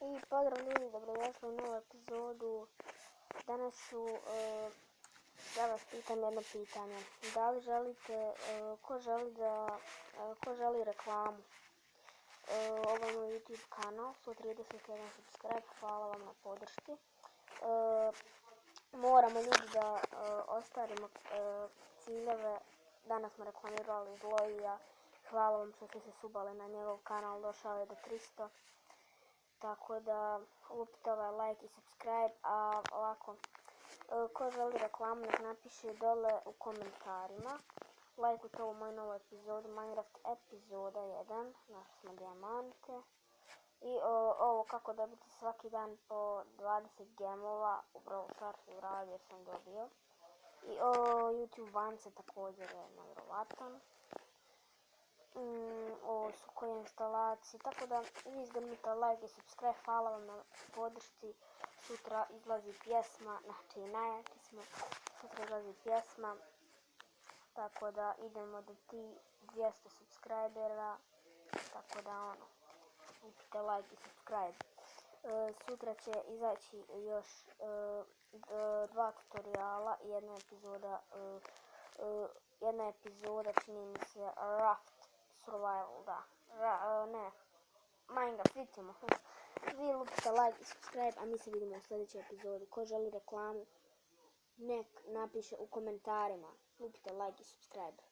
I pozdrav ljudi, dobrodošli u novu epizodu. Danas ću da vas pitam jedno pitanje. Da li želite, ko želi reklamu? Ovo je moj YouTube kanal, 131 subscribe, hvala vam na podršci. Moramo ljudi da ostvarimo ciljeve. Danas smo reklamirali Zlojija, hvala vam što ste se subali na njegov kanal, došao je do 300. Tako da lupite ovaj like i subscribe, a ovako, ko želi reklamu nek napiše dole u komentarima. Lajkujte ovu moju novu epizodu, Minecraft epizoda 1, našli smo dijamante. I ovo kako dobiti svaki dan po 20 gemova, u Brawl Starsu uradio sam dobio. I YouTube vance također je nevjerovatan. Ovo su koje instalacije, tako da vi zgrnite like i subscribe, hvala vam na podršci. Sutra izlazi pjesma, znači najaki smo, sutra izlazi pjesma, tako da idemo do ti 200 subscribera, tako da upite like i subscribe. Sutra će izaći još 2 tutoriala i jedna epizoda čini mi se Raft Survival, da. Minecraft, vidit ćemo. Vi lupite like i subscribe, a mi se vidimo u sljedećoj epizodi. Ko želi reklamu, nek napiše u komentarima. Lupite like i subscribe.